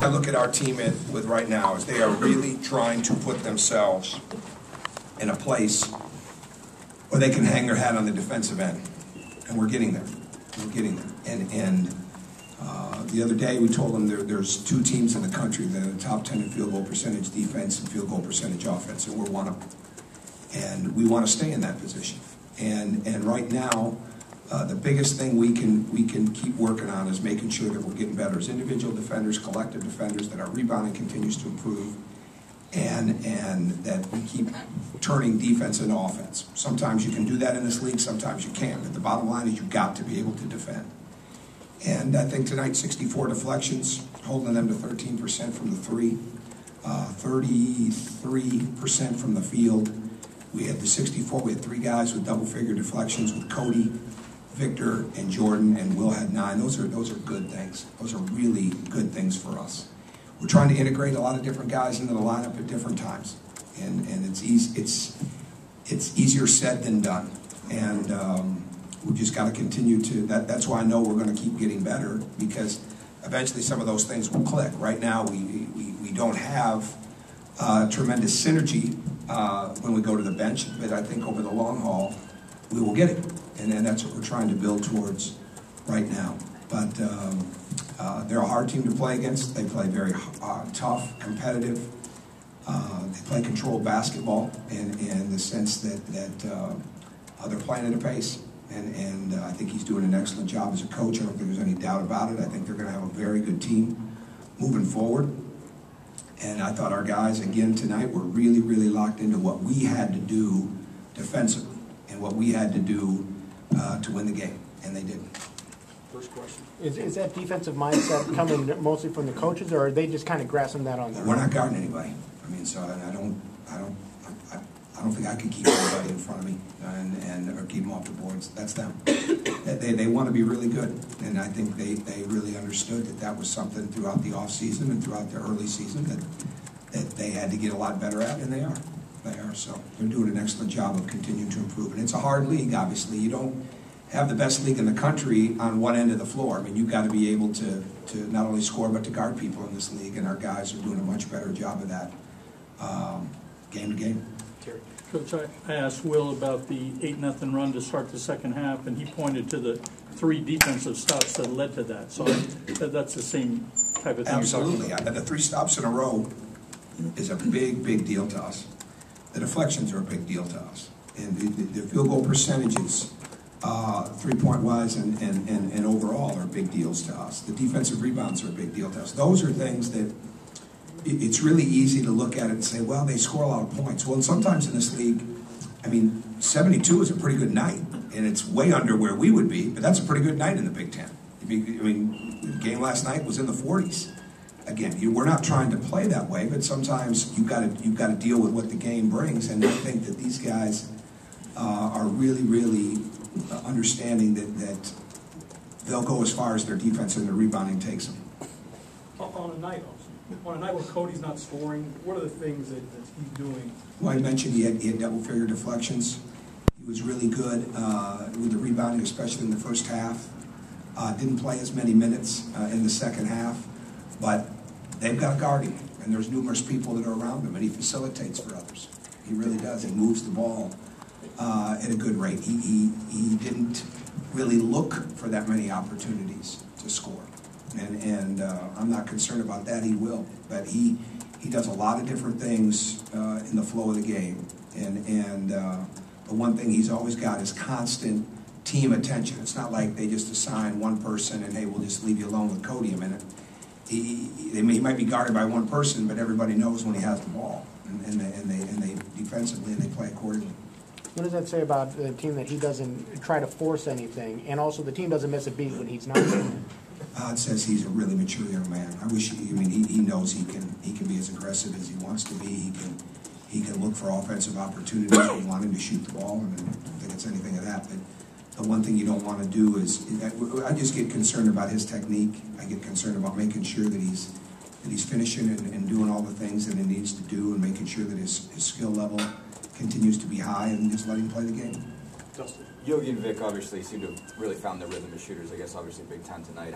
I look at our team with right now is they are really trying to put themselves in a place where they can hang their hat on the defensive end, and we're getting there. We're getting there. And the other day we told them there's two teams in the country that are the top 10 in field goal percentage defense and field goal percentage offense, and we're one of them. And we want to stay in that position. And right now, the biggest thing we can keep working on is making sure that we're getting better as individual defenders, collective defenders, that our rebounding continues to improve, and that we keep turning defense into offense. Sometimes you can do that in this league, sometimes you can't. But the bottom line is you've got to be able to defend. And I think tonight 64 deflections, holding them to 13% from the three, 33% from the field. We had the 64. We had three guys with double-figure deflections with Cody, Victor, and Jordan, and Will had 9. Those are good things. Those are really good things for us. We're trying to integrate a lot of different guys into the lineup at different times, and it's easier said than done. And we just got to continue to. That's why I know we're going to keep getting better, because eventually some of those things will click. Right now we don't have tremendous synergy when we go to the bench, but I think over the long haul we will get it, and that's what we're trying to build towards right now. But they're a hard team to play against. They play very tough, competitive. They play controlled basketball in the sense that they're playing at a pace. And I think he's doing an excellent job as a coach. I don't think there's any doubt about it. I think they're going to have a very good team moving forward. And I thought our guys, again, tonight were really, really locked into what we had to do defensively and what we had to do to win the game. And they did. First question. Is that defensive mindset coming mostly from the coaches, or are they just kind of grasping that on their own? We're not guarding anybody. I mean, so I don't think I can keep anybody in front of me or keep them off the boards. That's them. They want to be really good, and I think they really understood that was something throughout the off season and throughout the early season that they had to get a lot better at, and they are. So they're doing an excellent job of continuing to improve. And it's a hard league, obviously. You don't have the best league in the country on one end of the floor. I mean, you've got to be able to not only score but to guard people in this league, and our guys are doing a much better job of that game to game. Coach, I asked Will about the 8-0 run to start the second half, and he pointed to the 3 defensive stops that led to that. So that's the same type of thing. Absolutely. The 3 stops in a row is a big, big deal to us. The deflections are a big deal to us. And the field goal percentages, 3-point-wise and overall, are big deals to us. The defensive rebounds are a big deal to us. Those are things that it's really easy to look at it and say, well, they score a lot of points. Well, and sometimes in this league, I mean, 72 is a pretty good night, and it's way under where we would be, but that's a pretty good night in the Big Ten. I mean, the game last night was in the 40s. Again, we're not trying to play that way, but sometimes you've got to deal with what the game brings, and I think that these guys are really, really understanding that they'll go as far as their defense and their rebounding takes them. On a night where Cody's not scoring, what are the things that he's doing? Well, I mentioned he had double-figure deflections. He was really good with the rebounding, especially in the first half. Didn't play as many minutes in the second half, but they've got to guard him, and there's numerous people that are around him, and he facilitates for others. He really does. He moves the ball at a good rate. He didn't really look for that many opportunities to score. And I'm not concerned about that. He will, but he does a lot of different things in the flow of the game. And the one thing he's always got is constant team attention. It's not like they just assign one person and hey, we'll just leave you alone with Cody a minute. He might be guarded by one person, but everybody knows when he has the ball, and they defensively and they play accordingly. What does that say about the team that he doesn't try to force anything, and also the team doesn't miss a beat when he's not? It says he's a really mature young man. I wish he knows he can be as aggressive as he wants to be. He can look for offensive opportunities and want him to shoot the ball. I don't think it's anything of that. But the one thing you don't want to do is, I just get concerned about his technique. I get concerned about making sure that he's finishing and doing all the things that he needs to do, and making sure that his skill level continues to be high, and just let him play the game. Dustin. Yogi and Vic obviously seem to have really found their rhythm as shooters, I guess obviously big time tonight.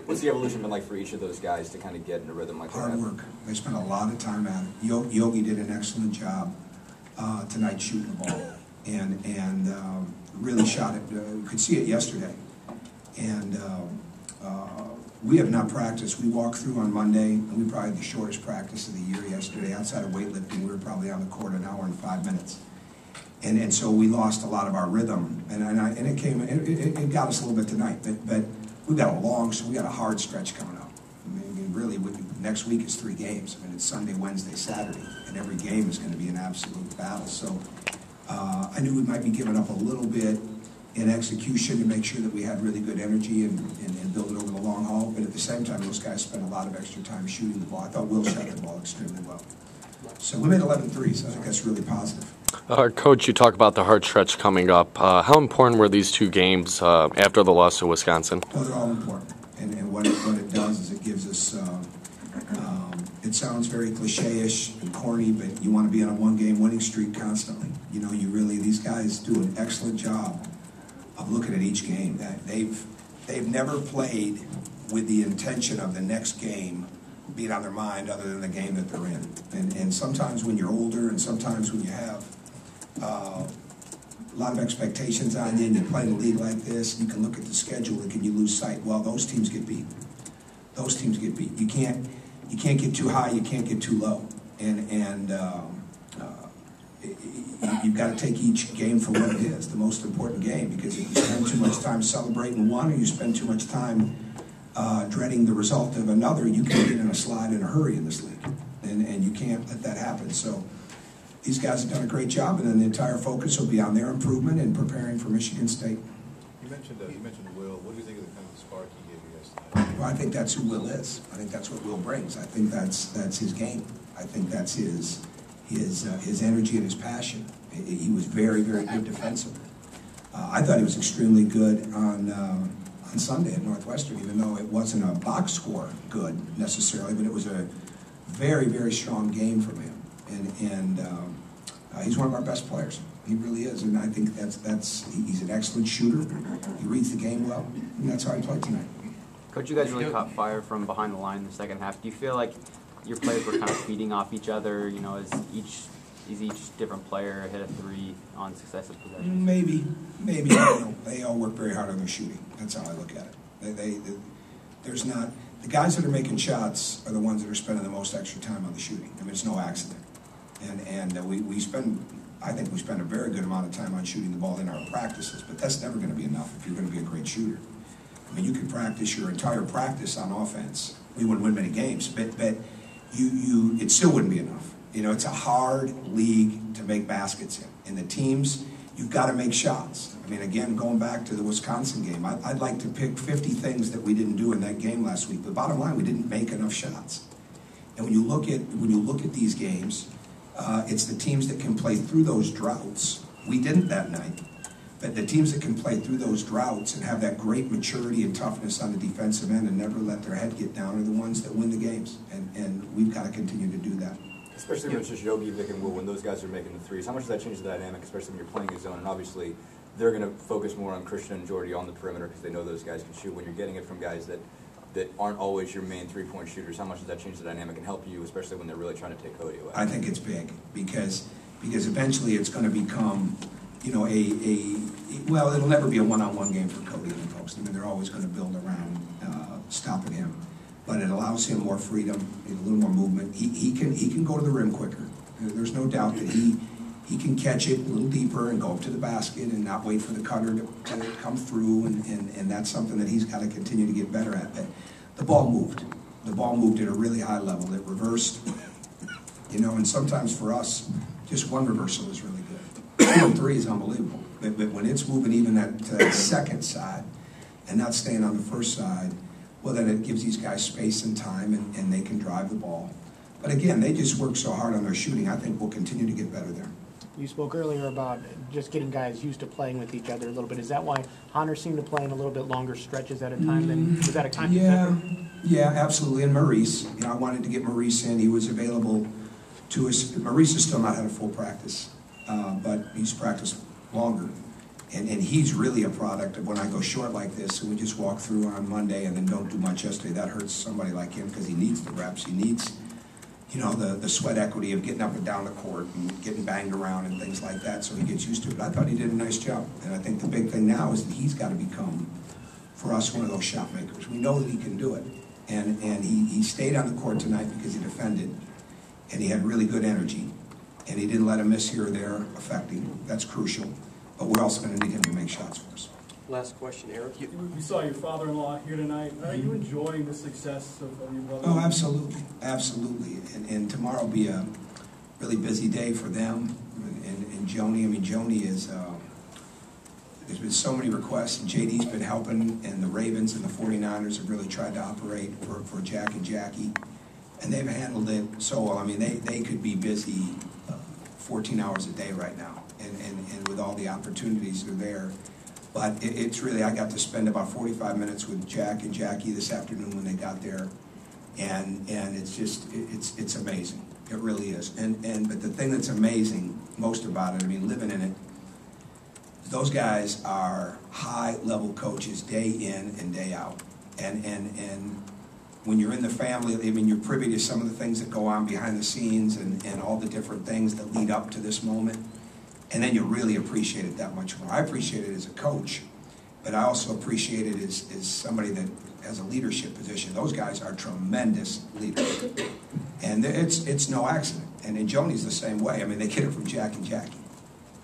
What's the evolution been like for each of those guys to kind of get in a rhythm like that? Hard work. They spent a lot of time at it. Yogi did an excellent job tonight shooting the ball, and really shot it. You could see it yesterday. And we have not practiced. We walked through on Monday, and we probably had the shortest practice of the year yesterday. Outside of weightlifting, we were probably on the court an hour and 5 minutes. And so we lost a lot of our rhythm, and it got us a little bit tonight. But we've got a hard stretch coming up. I mean, really, next week is 3 games. I mean, it's Sunday, Wednesday, Saturday, and every game is going to be an absolute battle. So I knew we might be giving up a little bit in execution to make sure that we had really good energy and build it over the long haul. But at the same time, those guys spent a lot of extra time shooting the ball. I thought Will shot the ball extremely well. So we made 11 threes. I think that's really positive. Coach, you talk about the hard stretch coming up. How important were these 2 games after the loss to Wisconsin? Well, they're all important. And what it does is it gives us, it sounds very cliche-ish and corny, but you want to be on a 1-game winning streak constantly. You know, these guys do an excellent job of looking at each game. That they've never played with the intention of the next game being on their mind other than the game that they're in. And sometimes when you're older and sometimes when you have a lot of expectations on you and you play in a league like this, you can look at the schedule and can you lose sight? Well, those teams get beat. Those teams get beat. You can't get too high, you can't get too low. And you've got to take each game for what it is, the most important game, because if you spend too much time celebrating one or you spend too much time dreading the result of another, you can get in a slide in a hurry in this league, and you can't let that happen. So these guys have done a great job, and then the entire focus will be on their improvement and preparing for Michigan State. You mentioned Will. What do you think of the kind of spark he gave you guys tonight? Well, I think that's who Will is. I think that's what Will brings. I think that's his game. I think that's his energy and his passion. He was very, very good defensively. I thought he was extremely good on Sunday at Northwestern, even though it wasn't a box score good necessarily, but it was a very, very strong game from him. And he's one of our best players. He really is, and I think he's an excellent shooter. He reads the game well, and that's how he played tonight. Coach, you guys really caught fire from behind the line in the second half. Do you feel like your players were kind of feeding off each other? You know, is each different player hit a 3 on successive possessions? Maybe. You know, they all work very hard on their shooting. That's how I look at it. There's not the guys that are making shots are the ones that are spending the most extra time on the shooting. I mean, it's no accident. And I think we spend a very good amount of time on shooting the ball in our practices, but that's never going to be enough if you're going to be a great shooter. I mean, you can practice your entire practice on offense. We wouldn't win many games, but it still wouldn't be enough. You know, it's a hard league to make baskets in. And the teams, you've got to make shots. I mean, again, going back to the Wisconsin game, I'd like to pick 50 things that we didn't do in that game last week. But bottom line, we didn't make enough shots. And when you look at these games, it's the teams that can play through those droughts. We didn't that night. But the teams that can play through those droughts and have that great maturity and toughness on the defensive end and never let their head get down are the ones that win the games. And we've got to continue to do that. Especially when it's just Yogi, Vic, and Will, when those guys are making the threes. How much does that change the dynamic, especially when you're playing a zone? And obviously, they're going to focus more on Christian and Jordy on the perimeter because they know those guys can shoot. When you're getting it from guys that aren't always your main three-point shooters, how much does that change the dynamic and help you, especially when they're really trying to take Cody away? I think it's big because eventually it's going to become, you know, well, it'll never be a one-on-one game for Cody in the post. I mean, they're always going to build around stopping him. But it allows him more freedom, a little more movement. He can go to the rim quicker. There's no doubt that he can catch it a little deeper and go up to the basket and not wait for the cutter to come through, and that's something that he's got to continue to get better at. But the ball moved. The ball moved at a really high level. It reversed, you know, and sometimes for us, just one reversal is really good. 2 and 3 is unbelievable. But when it's moving even that second side and not staying on the first side, well, then it gives these guys space and time, and they can drive the ball. But again, they just work so hard on their shooting. I think we'll continue to get better there. You spoke earlier about just getting guys used to playing with each other a little bit. Is that why Hunter seemed to play in a little bit longer stretches at a time than was that a time? Yeah, absolutely. And Maurice, you know, I wanted to get Maurice in. He was available to us. Maurice has still not had a full practice, but he's practiced longer. And he's really a product of when I go short like this, and we just walk through on Monday and then don't do much yesterday. That hurts somebody like him because he needs the reps. He needs, you know, the sweat equity of getting up and down the court and getting banged around and things like that, so he gets used to it. But I thought he did a nice job. And I think the big thing now is that he's got to become, for us, one of those shot makers. We know that he can do it. And he stayed on the court tonight because he defended, and he had really good energy. And he didn't let him miss here or there affecting. That's crucial. But we're also going to need him to make shots for us. Last question, Eric. We saw your father-in-law here tonight. Are you enjoying the success of your brother? Oh, absolutely. Absolutely. And tomorrow will be a really busy day for them. And Joni, I mean, Joni is, there's been so many requests, and JD's been helping, and the Ravens and the 49ers have really tried to operate for Jack and Jackie. And they've handled it so well. I mean, they could be busy 14 hours a day right now. And with all the opportunities that are there. But it's really, I got to spend about 45 minutes with Jack and Jackie this afternoon when they got there. And it's just, it's amazing. It really is. But the thing that's amazing most about it, I mean, living in it, those guys are high-level coaches day in and day out. And when you're in the family, I mean, you're privy to some of the things that go on behind the scenes and all the different things that lead up to this moment. And then you really appreciate it that much more. I appreciate it as a coach, but I also appreciate it as somebody that has a leadership position. Those guys are tremendous leaders. And it's no accident. And Joni's the same way. I mean, they get it from Jack and Jackie.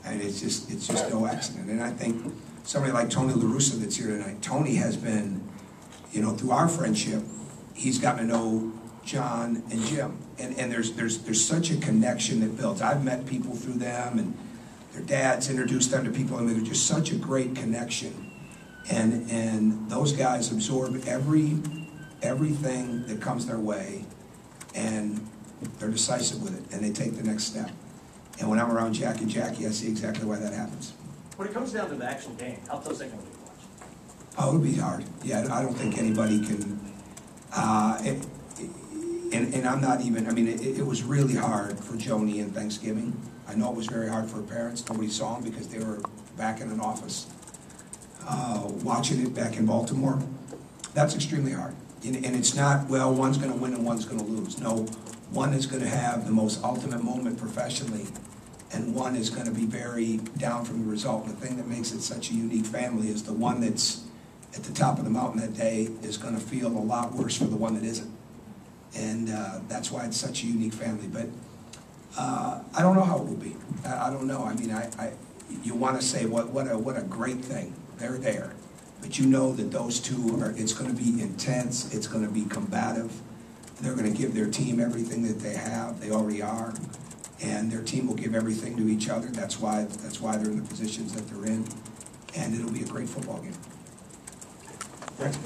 And it's just no accident. And I think somebody like Tony La Russa that's here tonight, Tony has been, you know, through our friendship, he's gotten to know John and Jim. And there's such a connection that builds. I've met people through them, and their dads introduced them to people. I mean, they're just such a great connection. And those guys absorb everything that comes their way, and they're decisive with it, and they take the next step. And when I'm around Jack and Jackie, I see exactly why that happens. When it comes down to the actual game, how tough is it going to be to watch? Oh, it would be hard. Yeah, I don't think anybody can. And I'm not even, I mean, it was really hard for Joni in Thanksgiving. I know it was very hard for her parents. Nobody saw them because they were back in an office watching it back in Baltimore. That's extremely hard. And it's not, well, one's going to win and one's going to lose. No, one is going to have the most ultimate moment professionally, and one is going to be very down from the result. And the thing that makes it such a unique family is the one that's at the top of the mountain that day is going to feel a lot worse for the one that isn't. And that's why it's such a unique family. But I don't know how it will be. I don't know. I mean, you want to say what a great thing. They're there. But you know that those two are, it's going to be intense. It's going to be combative. They're going to give their team everything that they have. They already are. And their team will give everything to each other. That's why they're in the positions that they're in. And it'll be a great football game.